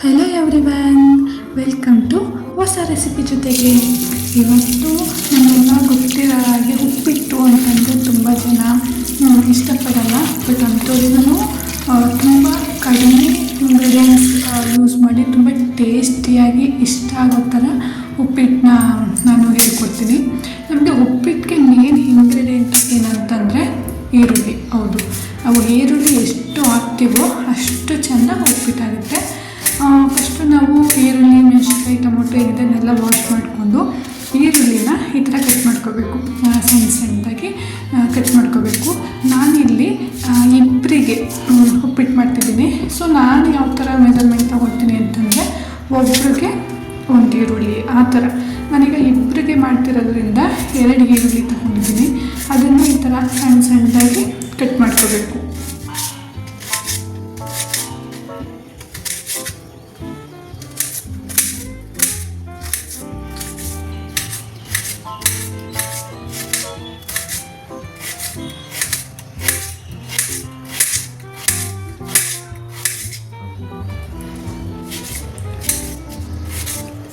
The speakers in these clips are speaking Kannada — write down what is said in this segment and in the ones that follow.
ಹಲೋ ಎವ್ರಿವನ್, ವೆಲ್ಕಮ್ ಟು ಹೊಸ ರೆಸಿಪಿ ಜೊತೆಗೆ. ಇವತ್ತು ನಮ್ಮೆಲ್ಲ ಗೊತ್ತಿರೋ ಹಾಗೆ ಉಪ್ಪಿಟ್ಟು ಅಂತಂದರೆ ತುಂಬ ಜನ ಇಷ್ಟಪಡಲ್ಲ. ಬಟ್ ಅಂಥವ್ರಿಗೂ ತುಂಬ ಕಡಿಮೆ ಇಂಗ್ರೀಡಿಯೆಂಟ್ಸ್ ಯೂಸ್ ಮಾಡಿ ತುಂಬ ಟೇಸ್ಟಿಯಾಗಿ ಇಷ್ಟ ಆಗೋ ಥರ ಉಪ್ಪಿಟ್ಟನ್ನ ನಾನು ಹೇಳ್ಕೊಡ್ತೀನಿ. ನಮಗೆ ಉಪ್ಪಿಟ್ಟಿಗೆ ಮೇನ್ ಇಂಗ್ರೀಡಿಯೆಂಟ್ ಏನಂತಂದರೆ ಈರುಳ್ಳಿ. ಹೌದು, ನಾವು ಈರುಳ್ಳಿ ಎಷ್ಟು ಹಾಕ್ತೀವೋ ಅಷ್ಟು ಚೆನ್ನಾಗಿ ಉಪ್ಪಿಟ್ಟಾಗುತ್ತೆ. ಫಸ್ಟು ನಾವು ಈರುಳ್ಳಿ, ಮೆಣಸಿನ್ಕಾಯಿ, ಟೊಮೊಟೊ ಇದನ್ನೆಲ್ಲ ವಾಶ್ ಮಾಡಿಕೊಂಡು ಈರುಳ್ಳಿನ ಈ ಥರ ಕಟ್ ಮಾಡ್ಕೋಬೇಕು, ಸಣ್ಣ ಸಣ್ಣದಾಗಿ ಕಟ್ ಮಾಡ್ಕೋಬೇಕು. ನಾನಿಲ್ಲಿ ಇಬ್ಬರಿಗೆ ಉಪ್ಪಿಟ್ಟು ಮಾಡ್ತಿದ್ದೀನಿ. ಸೊ ನಾನು ಯಾವ ಥರ ಮೆಜರ್ಮೆಂಟ್ ತೊಗೊಳ್ತೀನಿ ಅಂತಂದರೆ ಒಬ್ಬರಿಗೆ ಒಂದು ಈರುಳ್ಳಿ, ಆ ಥರ. ನಾನೀಗ ಇಬ್ಬರಿಗೆ ಮಾಡ್ತಿರೋದ್ರಿಂದ 2 ಈರುಳ್ಳಿ ತೊಗೊಂಡಿದ್ದೀನಿ. ಅದನ್ನು ಈ ಥರ ಸಣ್ಣ ಸಣ್ಣದಾಗಿ ಕಟ್ ಮಾಡ್ಕೋಬೇಕು.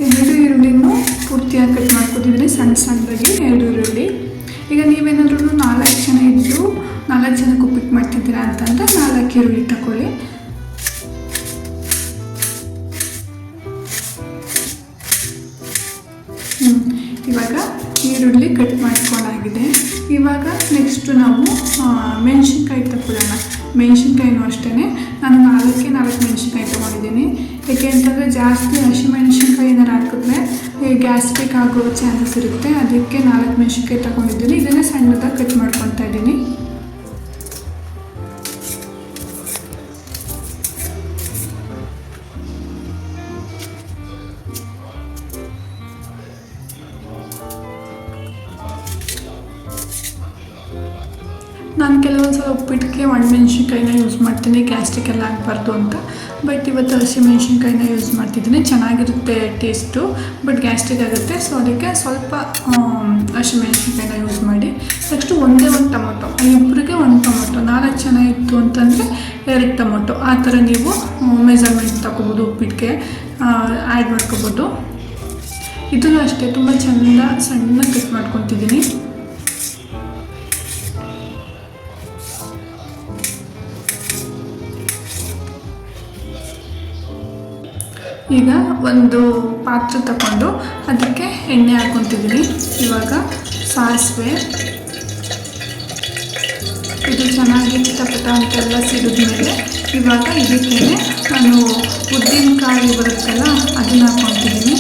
ಎರಡು ಈರುಳ್ಳಿನೂ ಪೂರ್ತಿಯಾಗಿ ಕಟ್ ಮಾಡ್ಕೊತಿದ್ದೀನಿ, ಸಣ್ಣ ಸಣ್ಣದಾಗಿ 2 ಈರುಳ್ಳಿ. ಈಗ ನೀವೇನಾದ್ರೂ 4 ಜನ ಇದ್ದು 4 ಜನಕ್ಕೆ ಉಪ್ಪಿಟ್ಟು ಮಾಡ್ತಿದ್ದೀರಾ ಅಂತಂದರೆ 4 ಈರುಳ್ಳಿ ತಗೊಳ್ಳಿ. ಇವಾಗ ಈರುಳ್ಳಿ ಕಟ್ ಮಾಡ್ಕೊಂಡಾಗಿದೆ. ಇವಾಗ ನೆಕ್ಸ್ಟು ನಾವು ಮೆಣಸಿನ್ಕಾಯಿ ತಗೊಳ್ಳೋಣ. ಮೆಣಸಿನ್ಕಾಯಿನೂ ಅಷ್ಟೇ, ನಾನು 4 ಮೆಣಸಿನ್ಕಾಯಿ ತೊಗೊಂಡಿದ್ದೀನಿ. ಏಕೆ ಅಂತಂದರೆ ಜಾಸ್ತಿ ಹಸಿಮೆಣಸಿನ್ಕಾಯಿ ಏನಾರು ಹಾಕಿದ್ರೆ ಗ್ಯಾಸ್ಟ್ರಿಕ್ ಆಗೋ ಚಾನ್ಸಸ್ ಇರುತ್ತೆ. ಅದಕ್ಕೆ 4 ಮೆಣಸಿನ್ಕಾಯಿ ತೊಗೊಂಡಿದ್ದೀನಿ. ಇದನ್ನು ಸಣ್ಣದಾಗಿ ಕಟ್ ಮಾಡ್ಕೊತಾ ಇದ್ದೀನಿ. ನಾನು ಕೆಲವೊಂದು ಸಲ ಉಪ್ಪಿಟ್ಟಿಗೆ ಒಣಮೆಣ್ಸಿನ್ಕಾಯಿನ ಯೂಸ್ ಮಾಡ್ತೀನಿ, ಗ್ಯಾಸ್ಟ್ರಿಕ್ ಎಲ್ಲ ಆಗಬಾರ್ದು ಅಂತ. ಬಟ್ ಇವತ್ತು ಹಸಿಮೆಣ್ಸಿನ್ಕಾಯಿನ ಯೂಸ್ ಮಾಡ್ತಿದ್ದೀನಿ. ಚೆನ್ನಾಗಿರುತ್ತೆ ಟೇಸ್ಟು, ಬಟ್ ಗ್ಯಾಸ್ಟ್ರಿಕ್ ಆಗುತ್ತೆ. ಸೊ ಅದಕ್ಕೆ ಸ್ವಲ್ಪ ಹಸಿಮೆಣ್ಸಿನ್ಕಾಯಿನ ಯೂಸ್ ಮಾಡಿ. ನೆಕ್ಸ್ಟು ಒಂದೇ ಒಂದು ಟೊಮೊಟೊ, ಇಬ್ಬರಿಗೆ 1 ಟೊಮೊಟೊ. 4 ಜನ ಇತ್ತು ಅಂತಂದರೆ 2 ಟೊಮೊಟೊ. ಆ ಥರ ನೀವು ಮೆಜರ್ಮೆಂಟ್ ತಗೋಬೋದು, ಉಪ್ಪಿಟ್ಟಿಗೆ ಆ್ಯಡ್ ಮಾಡ್ಕೋಬೋದು. ಇದನ್ನು ಅಷ್ಟೇ ತುಂಬ ಚೆಂದ ಸಣ್ಣ ಕಟ್ ಮಾಡ್ಕೊತಿದ್ದೀನಿ. ಈಗ ಒಂದು ಪಾತ್ರೆ ತಗೊಂಡು ಅದಕ್ಕೆ ಎಣ್ಣೆ ಹಾಕ್ಕೊತಿದ್ದೀನಿ. ಇವಾಗ ಸಾಸಿವೆ, ಇದು ಚೆನ್ನಾಗಿ ಚಿಟಪಟ ಅಂತೆಲ್ಲ ಸಿಡಿದ್ಮೇಲೆ ಇವಾಗ ಇದಕ್ಕೆ ನಾನು ಉದ್ದಿನಕಾಯಿ ಬರುತ್ತಲ್ಲ ಅದನ್ನು ಹಾಕ್ಕೊತಿದ್ದೀನಿ.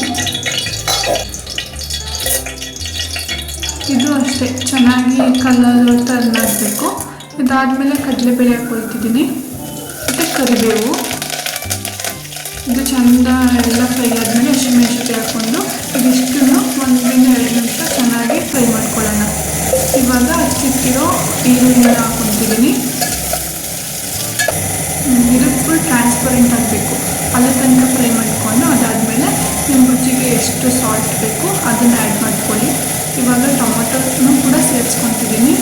ಇದು ಅಷ್ಟೇ ಚೆನ್ನಾಗಿ ಕಲ್ಲರ್ ಟರ್ನ್ ಆಗಬೇಕು. ಇದಾದಮೇಲೆ ಕಡಲೆಬೇಳೆ ಹಾಕ್ಕೊಳ್ತಿದ್ದೀನಿ, ಮತ್ತು ಕರಿಬೇವು. ಇದು ಚೆಂದ ಎಲ್ಲ ಫ್ರೈ ಆದಮೇಲೆ ಹಸಿಮೆಣಸಿನ್ಕಾಯಿ ಹಾಕ್ಕೊಂಡು ಇದಿಷ್ಟನ್ನು 1-2 ನಿಮಿಷ ಚೆನ್ನಾಗಿ ಫ್ರೈ ಮಾಡ್ಕೊಳ್ಳೋಣ. ಇವಾಗ ಹಚ್ಚಿಟ್ಟಿರೋ ಈರುಳ್ಳಿನ ಹಾಕ್ಕೊತಿದ್ದೀನಿ. ಇದು ಫುಲ್ ಟ್ರಾನ್ಸ್ಪರೆಂಟ್ ಆಗಬೇಕು, ಅಲ್ಲಿ ತನಕ ಫ್ರೈ ಮಾಡಿಕೊಂಡು ಅದಾದಮೇಲೆ ನಿಮ್ಮ ರುಚಿಗೆ ಎಷ್ಟು ಸಾಲ್ಟ್ ಬೇಕು ಅದನ್ನು ಆ್ಯಡ್ ಮಾಡ್ಕೊಳ್ಳಿ. ಇವಾಗ ಟೊಮೊಟೊನೂ ಕೂಡ ಸೇರಿಸ್ಕೊತಿದ್ದೀನಿ.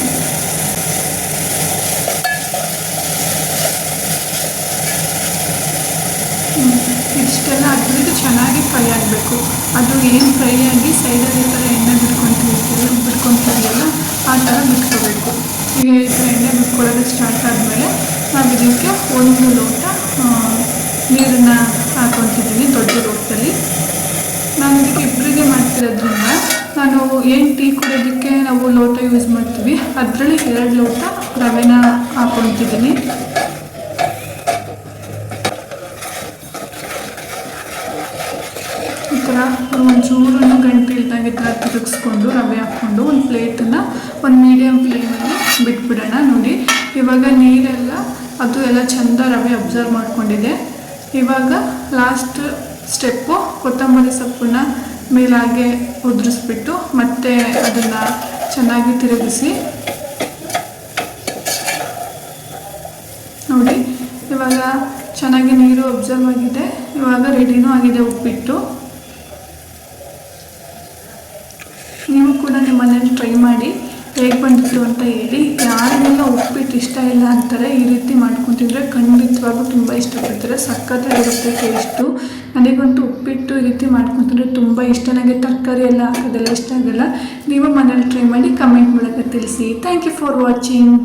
ಇಷ್ಟೆಲ್ಲ ಆದಮೇಲೆ ಚೆನ್ನಾಗಿ ಫ್ರೈ ಆಗಬೇಕು. ಅದು ಏನು ಫ್ರೈ ಆಗಿ ಸೈಡಲ್ಲಿ ಈ ಥರ ಎಣ್ಣೆ ಬಿಟ್ಕೊತಿದೆಯಲ್ಲ ಆ ಥರ ಬಿಟ್ಕೋಬೇಕು. ಈಗ ಈ ಥರ ಎಣ್ಣೆ ಬಿಟ್ಕೊಳ್ಳೋದು ಸ್ಟಾರ್ಟ್ ಆದಮೇಲೆ ನಾವು ಇದಕ್ಕೆ 1 ಲೋಟ ನೀರನ್ನು ಹಾಕ್ಕೊತಿದ್ದೀನಿ, ದೊಡ್ಡ ಲೋಟದಲ್ಲಿ. ನಾನು ಇದಕ್ಕೆ ಇಬ್ಬರಿಗೆ ಮಾಡ್ತಿರೋದ್ರಿಂದ ನಾನು ಏನು ಟೀ ಕುಡಿಯೋದಕ್ಕೆ ನಾವು ಲೋಟ ಯೂಸ್ ಮಾಡ್ತೀವಿ ಅದರಲ್ಲಿ 2 ಲೋಟ ರವೆನ ಹಾಕ್ಕೊತಿದ್ದೀನಿ. ಈ ಥರ ಒಂಚೂರನ್ನು ಗಂಟೆ ಇಲ್ದಂಗೆ ಈ ಥರ ತಿರುಗಿಸ್ಕೊಂಡು ರವೆ ಹಾಕ್ಕೊಂಡು ಒಂದು ಪ್ಲೇಟನ್ನು ಒಂದು ಮೀಡಿಯಮ್ ಫ್ಲೇಮಲ್ಲಿ ಬಿಟ್ಬಿಡೋಣ. ನೋಡಿ ಇವಾಗ ನೀರೆಲ್ಲ ಅದು ಎಲ್ಲ ಚೆಂದ ರವೆ ಅಬ್ಸರ್ವ್ ಮಾಡ್ಕೊಂಡಿದೆ. ಇವಾಗ ಲಾಸ್ಟ್ ಸ್ಟೆಪ್ಪು ಕೊತ್ತಂಬರಿ ಸೊಪ್ಪನ್ನ ಮೇಲಾಗೆ ಉದುರಿಸ್ಬಿಟ್ಟು ಮತ್ತೆ ಅದನ್ನು ಚೆನ್ನಾಗಿ ತಿರುಗಿಸಿ. ನೋಡಿ ಇವಾಗ ಚೆನ್ನಾಗಿ ನೀರು ಅಬ್ಸರ್ವ್ ಆಗಿದೆ. ಇವಾಗ ರೆಡಿನೂ ಆಗಿದೆ ಉಪ್ಪಿಟ್ಟು. ನೀವು ಕೂಡ ನಿಮ್ಮ ಮನೇಲಿ ಟ್ರೈ ಮಾಡಿ. ಹೇಗೆ ಬಂತು ಅಂತ ಹೇಳಿ. ಯಾರಿಗೆಲ್ಲ ಉಪ್ಪಿಟ್ಟು ಇಷ್ಟ ಇಲ್ಲ ಅಂತಾರೆ, ಈ ರೀತಿ ಮಾಡ್ಕೊತಿದ್ರೆ ಖಂಡಿತವಾಗೂ ತುಂಬ ಇಷ್ಟಪಡ್ತಾರೆ. ಸಕ್ಕತ್ತಾಗಿರುತ್ತೆ ಟೇಸ್ಟು. ನನಗಂತೂ ಉಪ್ಪಿಟ್ಟು ಈ ರೀತಿ ಮಾಡ್ಕೊತಿದ್ರೆ ತುಂಬ ಇಷ್ಟ. ನನಗೆ ತರಕಾರಿ ಎಲ್ಲ ಹಾಕೋದೆಲ್ಲ ಇಷ್ಟ ಆಗಲ್ಲ. ನೀವು ಮನೇಲಿ ಟ್ರೈ ಮಾಡಿ ಕಮೆಂಟ್ ಮೂಲಕ ತಿಳಿಸಿ. Thank you for watching.